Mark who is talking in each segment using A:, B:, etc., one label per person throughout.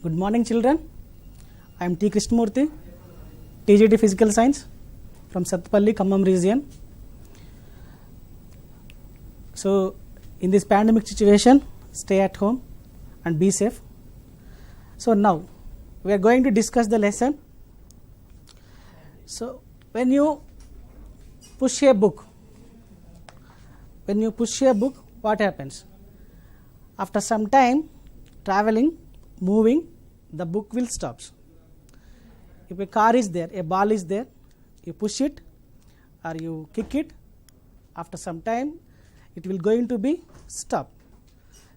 A: Good morning, children. I am T. Krishnamurthy, TGT Physical Science from Satpalli, Khammam region. So, in this pandemic situation, stay at home and be safe. So, now we are going to discuss the lesson. So, when you push a book, what happens? After some time, traveling, moving, the book will stop. If a car is there, a ball is there, you push it or you kick it, after some time it will going to be stop.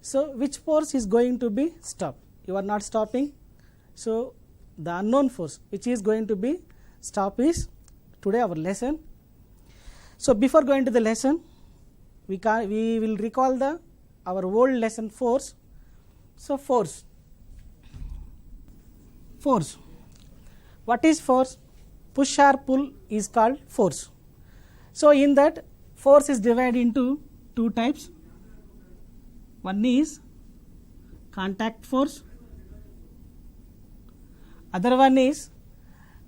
A: So which force is going to be stop? You are not stopping. So the unknown force which is going to be stop is today our lesson. So before going to the lesson, we will recall our old lesson force. So force. What is force? Push or pull is called force. So in that, force is divided into two types. One is contact force. Other one is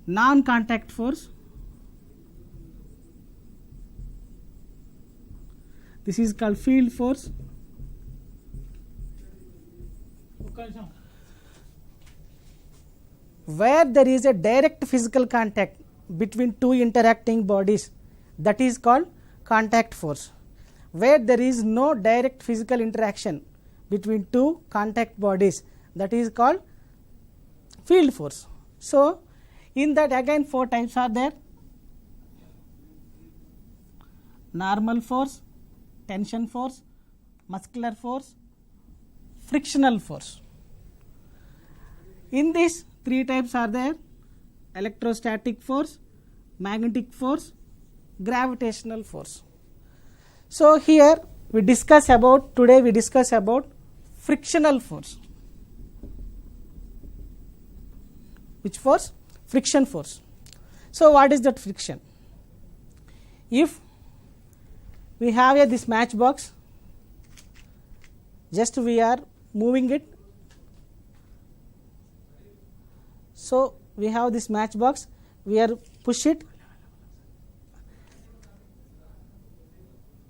A: non-contact force. This is called field force. Where there is a direct physical contact between two interacting bodies, that is called contact force. Where there is no direct physical interaction between two contact bodies, that is called field force. So in that again four types are there: normal force, tension force, muscular force, frictional force. In this three types are there: electrostatic force, magnetic force, gravitational force. So here we discuss about frictional force. Which force? Friction force. So what is that friction? If we have this matchbox, just we are moving it. So we have this matchbox, we are push it.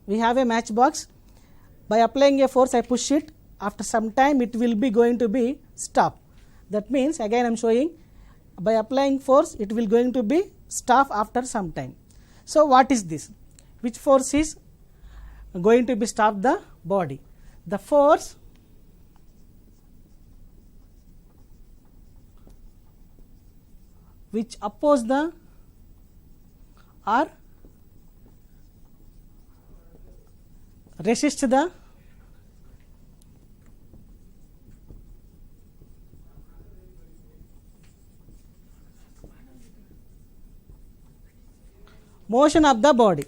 A: We have a matchbox. By applying a force, I push it. After some time, it will be going to be stop. That means again I am showing, by applying force, it will going to be stop after some time. So what is this? Which force is going to be stop the body? The force which oppose the or resist the motion of the body.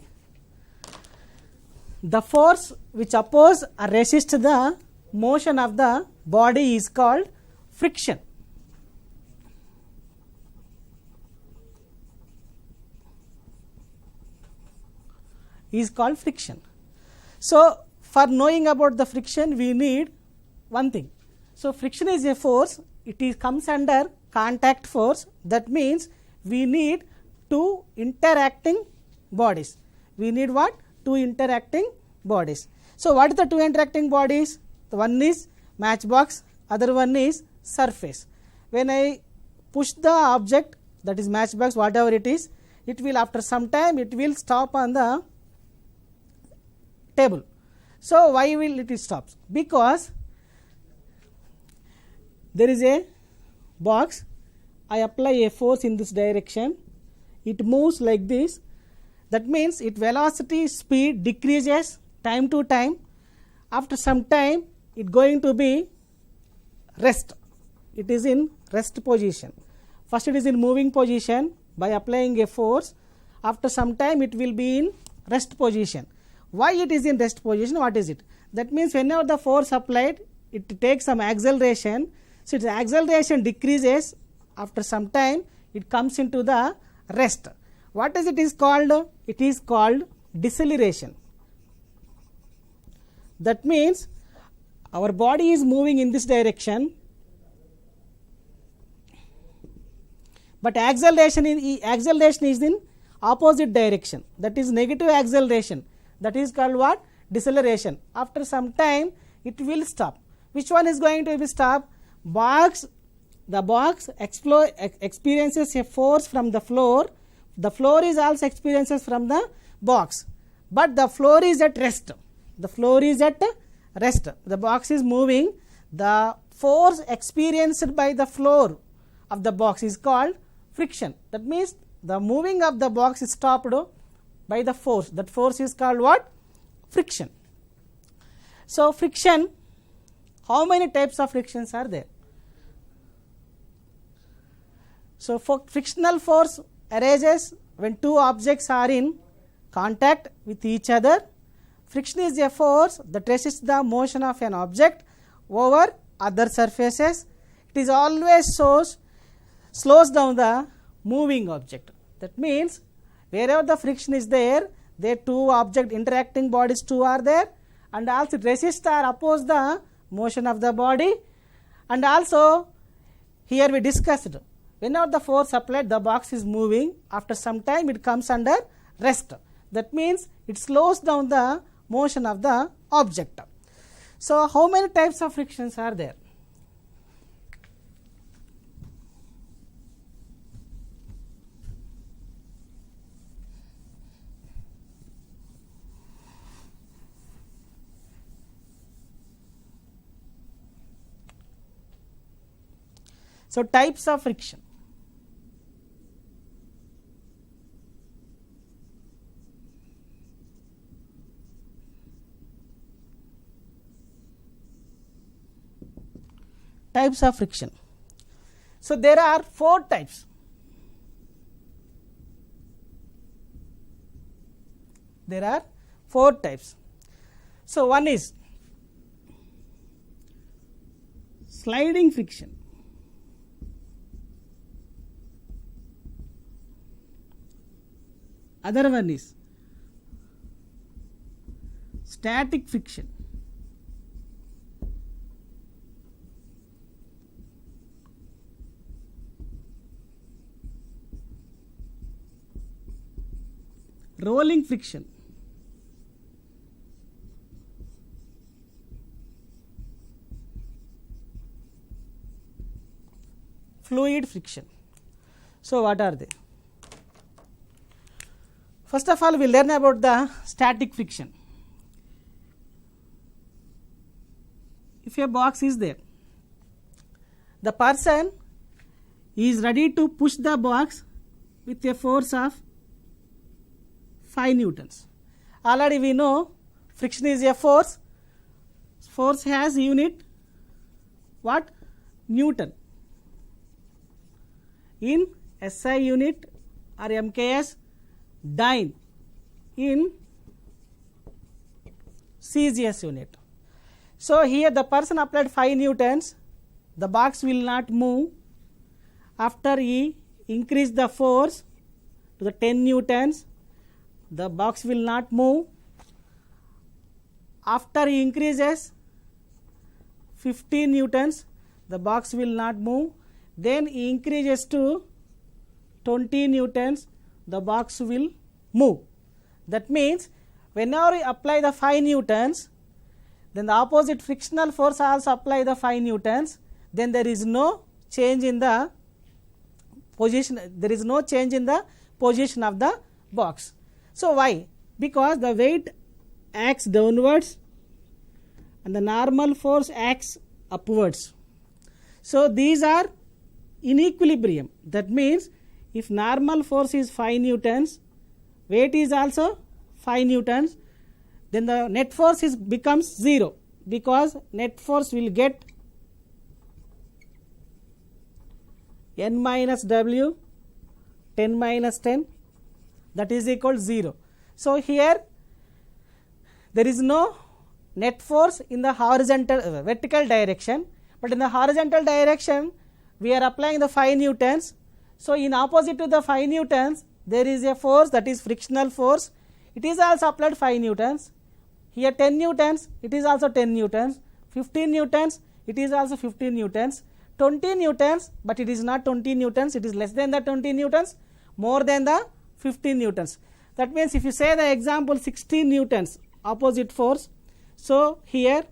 A: The force which oppose or resist the motion of the body is called friction. Is called friction. So for knowing about the friction, we need one thing. So friction is a force, it comes under contact force. That means we need two interacting bodies. We need what? Two interacting bodies. So what is the two interacting bodies? The one is matchbox, other one is surface. When I push the object, that is matchbox, whatever it is, it will after some time it will stop on the table. So why will it stop? Because there is a box, I apply a force in this direction, it moves like this. That means its velocity speed decreases time to time. After some time it going to be rest. It is in rest position. First it is in moving position. By applying a force, after some time it will be in rest position. Why it is in rest position? What is it? That means whenever the force applied, it takes some acceleration. So its acceleration decreases. After some time, it comes into the rest. What is it is called? It is called deceleration. That means our body is moving in this direction. but acceleration is in opposite direction, that is negative acceleration, that is called what? Deceleration. After some time it will stop. Which one is going to be stop? The box experiences a force from the floor. The floor is also experiences from the box, but the floor is at rest. The floor is at rest. The box is moving. The force experienced by the floor of the box is called friction. That means the moving of the box is stopped by the force. That force is called what? Friction. So friction, how many types of frictions are there? So for frictional force arises when two objects are in contact with each other. Friction is a force that resists the motion of an object over other surfaces. It is always slows down the moving object. That means wherever the friction is there, two object interacting bodies two are there, and also it resists or oppose the motion of the body. And also here we discussed, whenever the force applied, the box is moving. After some time it comes under rest. That means it slows down the motion of the object. So how many types of frictions are there? So types of friction. Types of friction. So there are 4 types. There are 4 types. So one is sliding friction. Other one is static friction. Rolling friction. Fluid friction. So what are they? First of all, we will learn about the static friction. If a box is there, the person is ready to push the box with a force of 5 newtons. Already we know friction is a force. Force has unit what? Newton. In SI unit or MKS, dyne in CGS unit. So here the person applied 5 newtons, the box will not move. After he increase the force to the 10 newtons, the box will not move. After he increases 15 newtons, the box will not move. Then he increases to 20 newtons, the box will move. That means whenever you apply the 5 newtons, then the opposite frictional force also apply the 5 newtons, then there is no change in the position, there is no change in the position of the box. So why? Because the weight acts downwards and the normal force acts upwards. So these are in equilibrium. That means if normal force is 5 newtons, weight is also 5 newtons, then the net force becomes 0, because net force will get n minus w 10 minus 10, that is equal to 0. So here there is no net force in the horizontal vertical direction, but in the horizontal direction we are applying the 5 newtons. So in opposite to the 5 newtons there is a force, that is frictional force. It is also applied 5 newtons. Here 10 newtons, it is also 10 newtons. 15 newtons, it is also 15 newtons. 20 newtons, but it is not 20 newtons, it is less than the 20 newtons, more than the 15 newtons. That means if you say the example 16 newtons opposite force, so here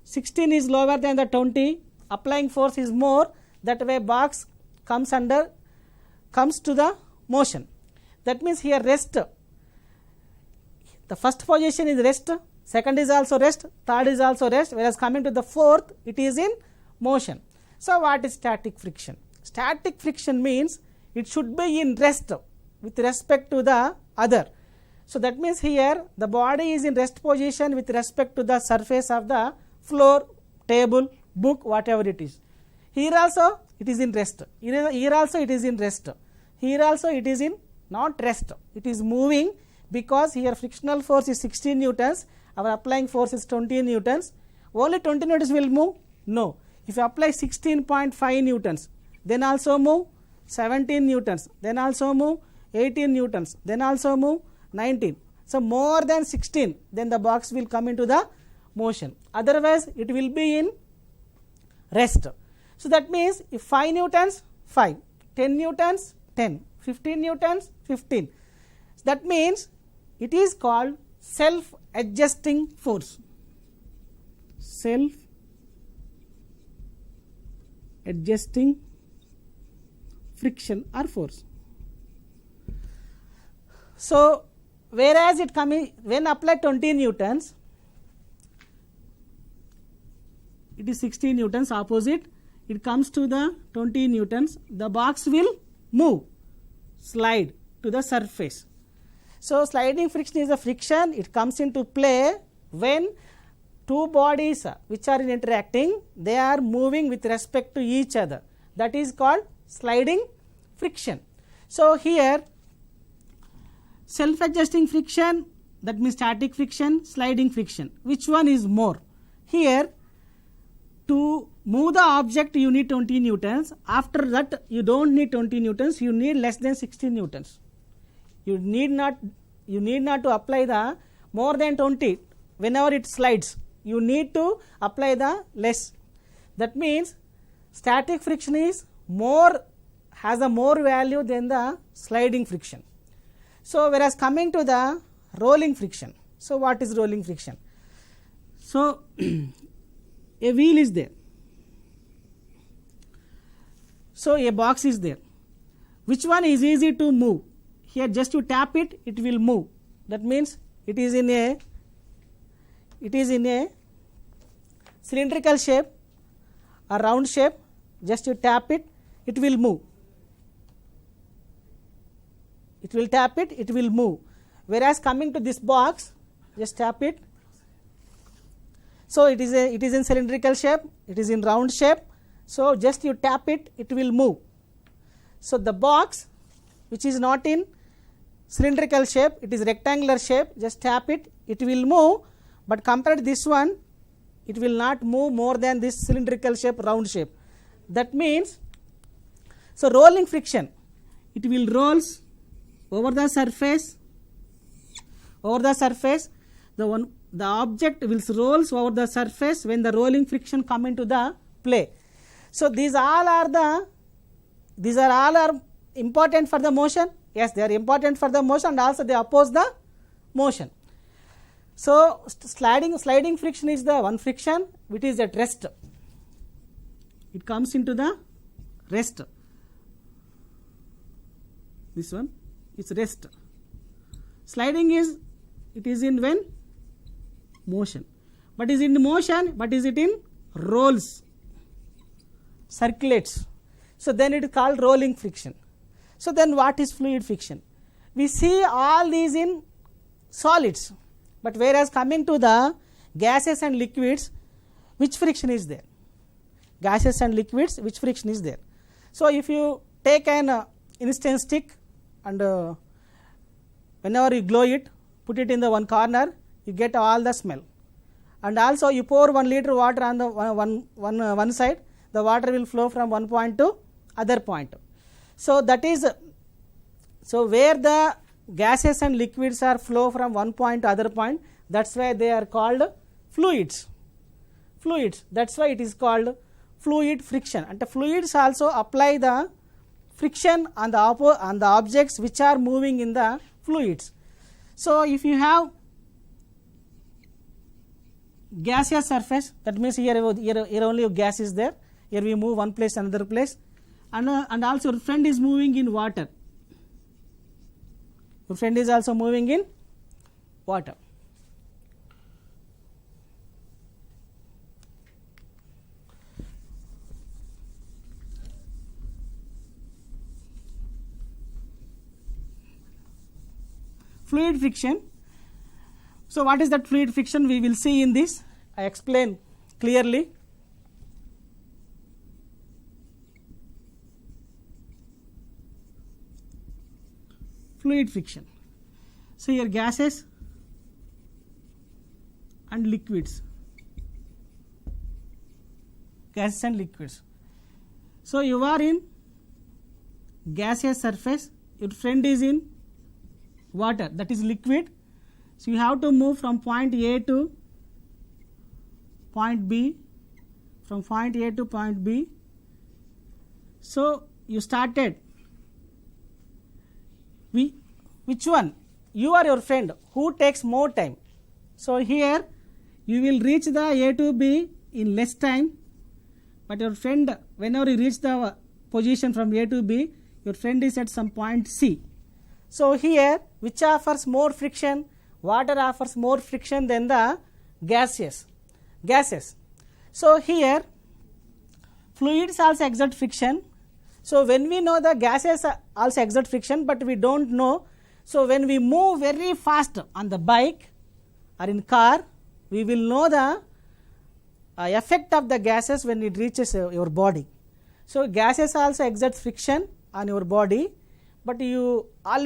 A: 16 is lower than the 20, applying force is more, that way box comes to the motion. That means here rest, the first position is rest, second is also rest, third is also rest, whereas coming to the fourth it is in motion. So what is static friction? Static friction means it should be in rest with respect to the other. So that means here the body is in rest position with respect to the surface of the floor, table, book, whatever it is. Here also it is in rest, here also it is in rest, here also it is in not rest, it is moving, because here frictional force is 16 newtons, our applying force is 20 newtons, only 20 newtons will move? No. If you apply 16.5 newtons, then also move, 17 newtons, then also move, 18 newtons, then also move, 19. So more than 16, then the box will come into the motion, otherwise it will be in rest. So that means if 5 newtons, 5, 10 newtons, 10, 15 newtons, 15. That means it is called self-adjusting force. Self-adjusting friction or force. So whereas it coming when applied 20 newtons, it is 16 newtons opposite, it comes to the 20 newtons, the box will move, slide to the surface. So sliding friction is a friction, it comes into play when two bodies which are interacting, they are moving with respect to each other, that is called sliding friction. So here self-adjusting friction, that means static friction, sliding friction, which one is more? Here to move the object you need 20 newtons, after that you don't need 20 newtons, you need less than 16 newtons. You need not to apply the more than 20 whenever it slides, you need to apply the less. That means static friction is more, has a more value than the sliding friction. So whereas coming to the rolling friction, so what is rolling friction? So a wheel is there, so a box is there, which one is easy to move? Here just you tap it, it will move. That means it is in a cylindrical shape or round shape, just you tap it, it will move. It will tap it, it will move. Whereas coming to this box, just tap it. So it is in cylindrical shape, it is in round shape. So just you tap it, it will move. So the box which is not in cylindrical shape, it is rectangular shape, just tap it, it will move. But compared to this one, it will not move more than this cylindrical shape, round shape. That means, so rolling friction, it will rolls over the surface, the object will rolls over the surface when the rolling friction come into the play. So these all are important for the motion. Yes, they are important for the motion, and also they oppose the motion. So sliding friction is the one friction which is at rest. It comes into the rest. This one, it's rest. Sliding is, it is in when motion, but is in motion, but is it in rolls, circulates. So then it is called rolling friction. So then what is fluid friction? We see all these in solids, but whereas coming to the gases and liquids, which friction is there? Gases and liquids, which friction is there? So if you take an instant stick and whenever you glow it, put it in the one corner, you get all the smell. And also you pour 1 liter water on the one side, the water will flow from one point to other point. So that is, so where the gases and liquids are flow from one point to other point, that's why they are called fluids. That's why it is called fluid friction. And the fluids also apply the friction on the objects which are moving in the fluids. So if you have gaseous surface, that means here only gas is there, here we move one place another place, and also your friend is moving in water, your friend is also moving in water. Fluid friction. So what is that fluid friction? We will see in this. I explain clearly. Fluid friction. So here gases and liquids. Gases and liquids. So you are in gaseous surface, your friend is in water, that is liquid. So you have to move from point A to point B, from point A to point B. So you started. Which one? You or your friend? Who takes more time? So here you will reach the A to B in less time, but your friend, whenever you reach the position from A to B, your friend is at some point C. So here, which offers more friction? Water offers more friction than the gases. So here fluids also exert friction. So when we know the gases also exert friction, but we don't know. So when we move very fast on the bike or in car, we will know the effect of the gases when it reaches your body. So gases also exert friction on your body, but you are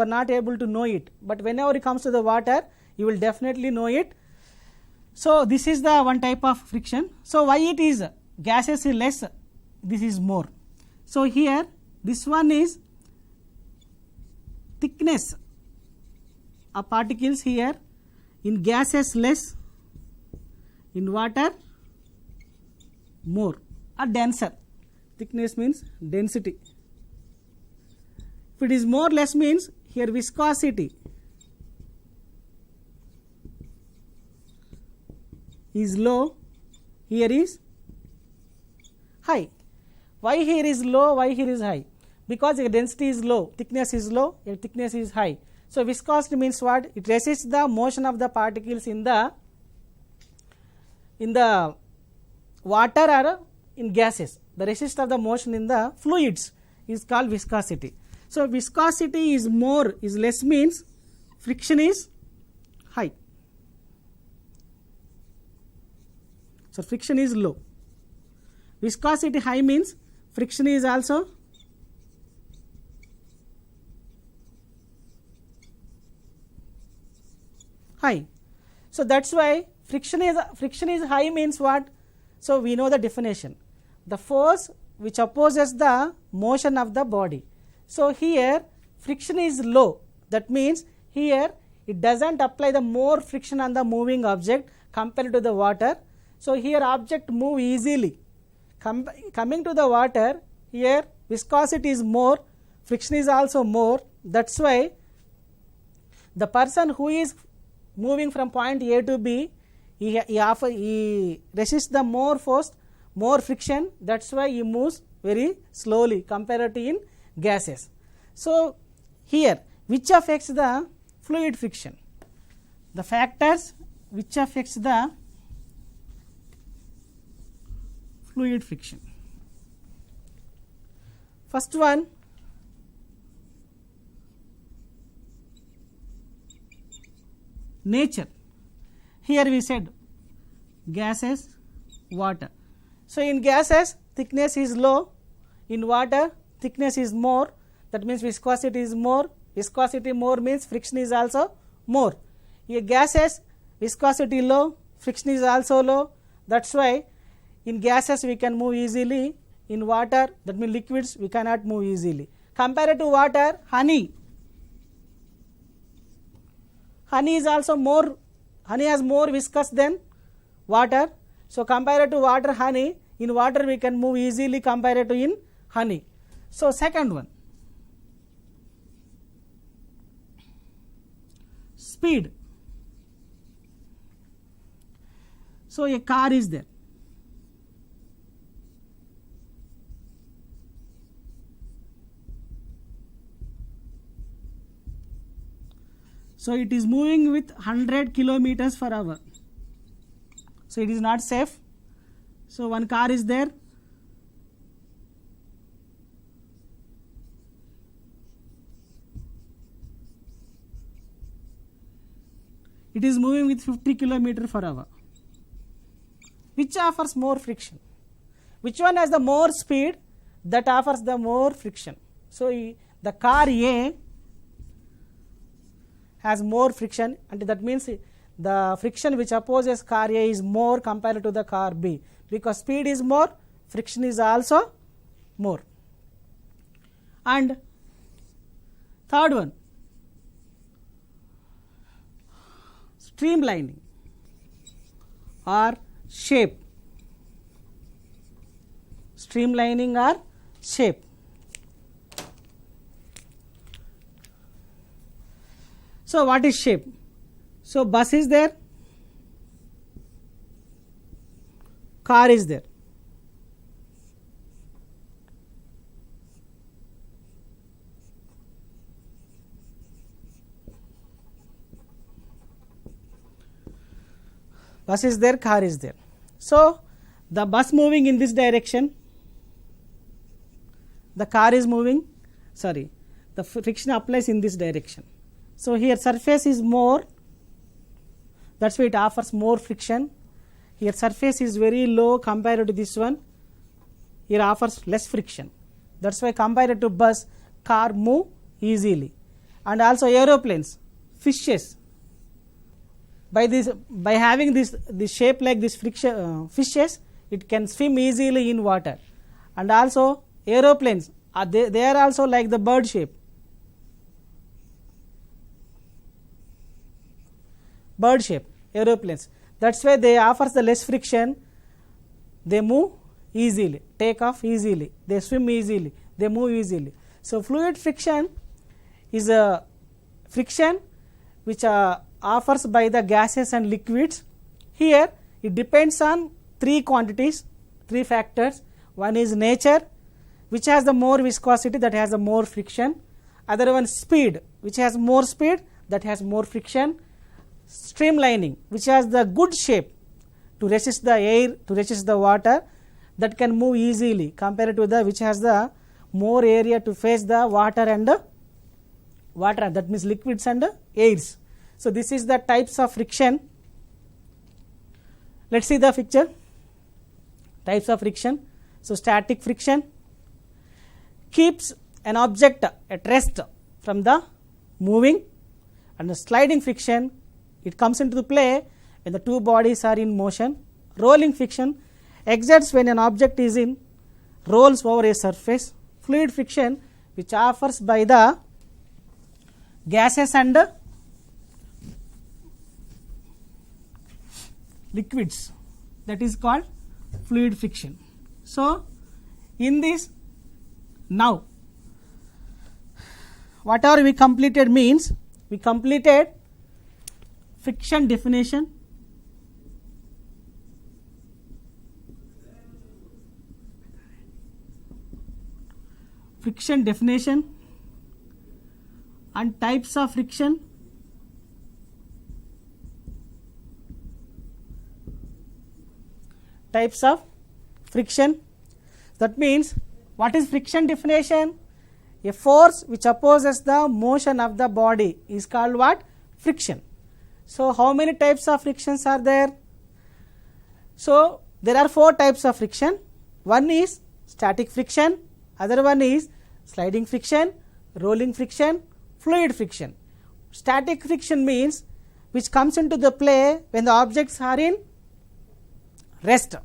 A: not able to know it. But whenever it comes to the water, you will definitely know it. So this is the one type of friction. So why it is gases is less, this is more. So here this one is thickness of particles, here in gases less, in water more or denser. Thickness means density. If it is more less means here viscosity is low, here is high. Why here is low, why here is high? Because the density is low, thickness is low, thickness is high. So viscosity means what? It resists the motion of the particles in the water or in gases. The resist of the motion in the fluids is called viscosity. So viscosity is more, is less means friction is high. So friction is low. Viscosity high means friction is also high. So that's why friction is high means what? So we know the definition. The force which opposes the motion of the body. So here friction is low. That means here it doesn't apply the more friction on the moving object compared to the water. So here object move easily. Coming to the water, here viscosity is more, friction is also more. That's why the person who is moving from point A to B, he resists the more force, more friction. That's why he moves very slowly compared to in gases. So here which affects the fluid friction? The factors which affects the fluid friction. First one, nature. Here we said gases, water. So in gases thickness is low, in water thickness is more, that means viscosity is more. Viscosity more means friction is also more. In gases viscosity low, friction is also low. That's why in gases we can move easily, in water, that means liquids, we cannot move easily. Compared to water, honey is also more, honey has more viscous than water. So compared to water, honey In water we can move easily compared to in honey. So second one, speed. So a car is there. So it is moving with 100 kilometers per hour. So it is not safe. So one car is there. It is moving with 50 kilometers per hour. Which offers more friction? Which one has the more speed? That offers the more friction. So the car A has more friction, and that means the friction which opposes car A is more compared to the car B, because speed is more, friction is also more. And third one, streamlining or shape. Streamlining or shape. So what is shape? So bus is there, car is there. Bus is there, car is there. So the bus moving in this direction, the car is moving, the friction applies in this direction. So here surface is more, that's why it offers more friction. Here surface is very low compared to this one, here offers less friction. That's why compared to bus, car move easily. And also aeroplanes, fishes, by having this shape like this friction, fishes, it can swim easily in water. And also aeroplanes, they are also like the bird shape. Bird shape, aeroplanes. That's why they offers the less friction. They move easily, take off easily, they swim easily, they move easily. So fluid friction is a friction which offers by the gases and liquids. Here it depends on three quantities, three factors. One is nature, which has the more viscosity, that has the more friction. Other one speed, which has more speed, that has more friction. Streamlining, which has the good shape to resist the air, to resist the water, that can move easily compared to the which has the more area to face the water and water, that means liquids and airs. So this is the types of friction. Let's see the picture. Types of friction. So static friction keeps an object at rest from the moving, and the sliding friction, it comes into play when the two bodies are in motion. Rolling friction exerts when an object is in, rolls over a surface. Fluid friction, which offers by the gases and liquids, that is called fluid friction. So in this, now whatever we completed means, we completed friction definition, and types of friction, That means, what is friction definition? A force which opposes the motion of the body is called what? Friction. So how many types of frictions are there? So there are four types of friction. One is static friction, other one is sliding friction, rolling friction, fluid friction. Static friction means which comes into the play when the objects are in rest.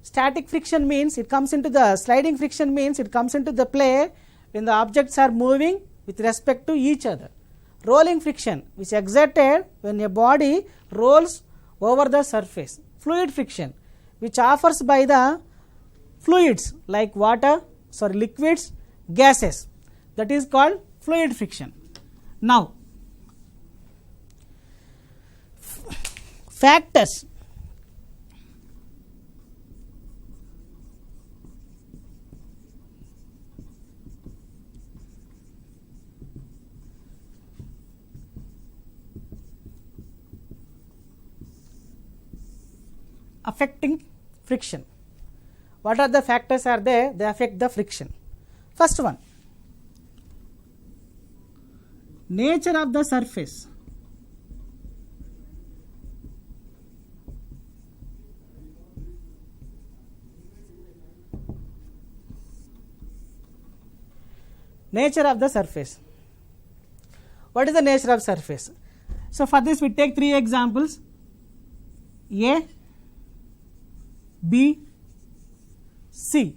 A: Static friction means it comes into the sliding friction means it comes into the play when the objects are moving with respect to each other. Rolling friction which exerted when a body rolls over the surface. Fluid friction which offers by the fluids like water, liquids, gases. That is called fluid friction. Now, factors affecting friction. What are the factors are there? They affect the friction. First one, nature of the surface. Nature of the surface. What is the nature of surface? So for this we take three examples: A, B, C.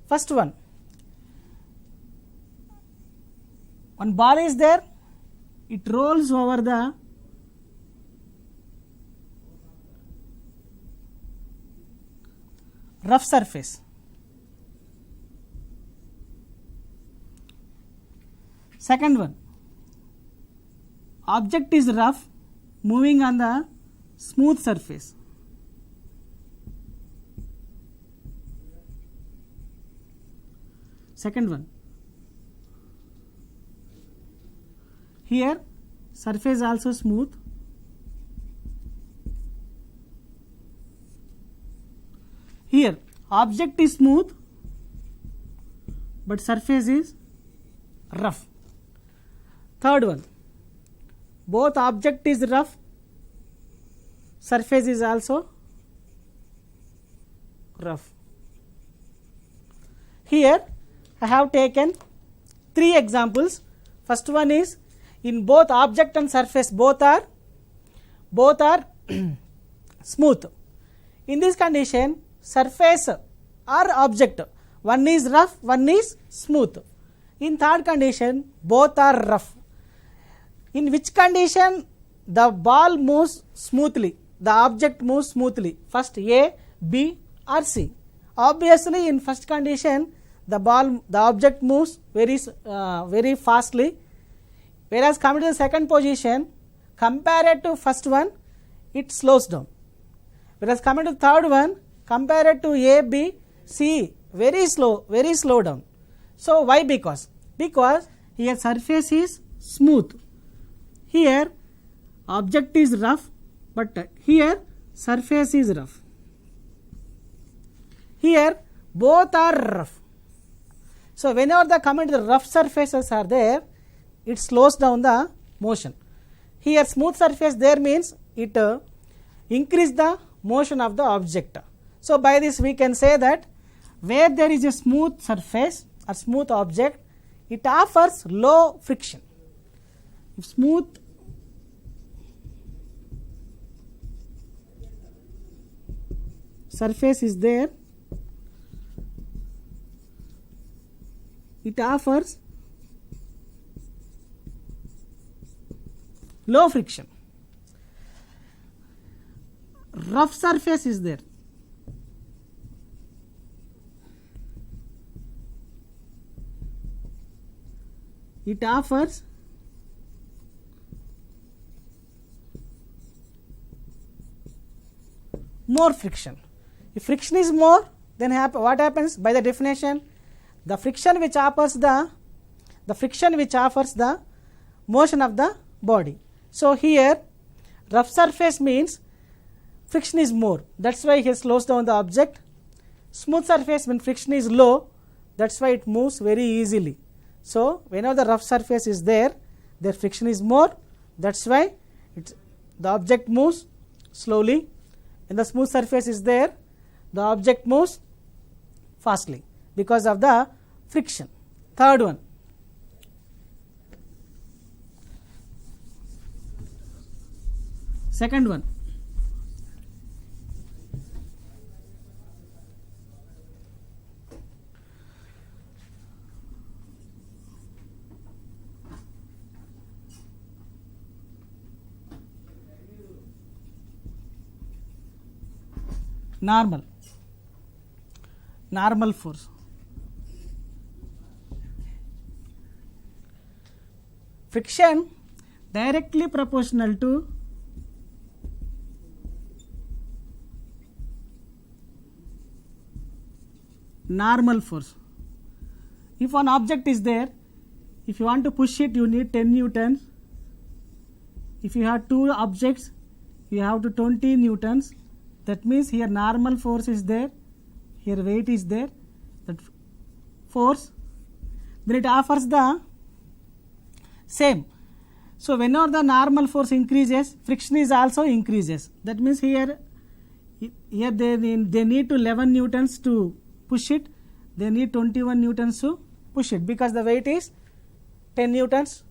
A: First one ball is there, it rolls over the rough surface. Second one, object is rough, moving on the smooth surface. Second one, here surface also smooth. Here object is smooth but surface is rough. Third one, both object is rough, surface is also rough. Here I have taken three examples. First one is, in both object and surface both are smooth. In this condition, surface or object, one is rough, one is smooth. In third condition, both are rough. In which condition the ball moves smoothly, the object moves smoothly? First A, B or C. Obviously in first condition the object moves very fastly, whereas coming to the second position, compared to first one it slows down, whereas coming to the third one, compared to A, B, C, very slow down. So why? Because here surface is smooth, here object is rough, but here surface is rough. Here both are rough. So whenever the coming to the rough surfaces are there, it slows down the motion. Here smooth surface there means it increase the motion of the object. So by this we can say that where there is a smooth surface or smooth object, it offers low friction. If smooth surface is there, it offers low friction. Rough surface is there, it offers more friction. If friction is more, then what happens? By the definition, the friction which offers the motion of the body. So here rough surface means friction is more, that's why it slows down the object. Smooth surface, when friction is low, that's why it moves very easily. So whenever the rough surface is there, their friction is more, that's why the object moves slowly. When the smooth surface is there, the object moves fastly because of the friction. Third one, second one, normal. normal force. Friction directly proportional to normal force. If one object is there, if you want to push it, you need 10 newtons. If you have two objects, you have to 20 newtons. That means here normal force is there, here weight is there, that force, then it offers the same. So whenever the normal force increases, friction is also increases. That means here they need to 11 newtons to push it, they need 21 newtons to push it, because the weight is 10 newtons.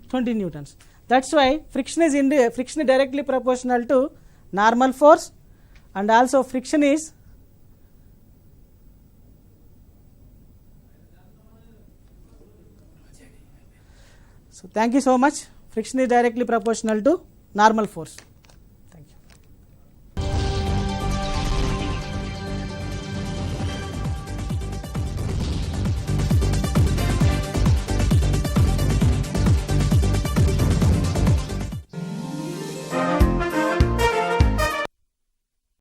A: (20 newtons). That's why friction is directly proportional to normal force, and also friction is so thank you so much. Friction is directly proportional to normal force.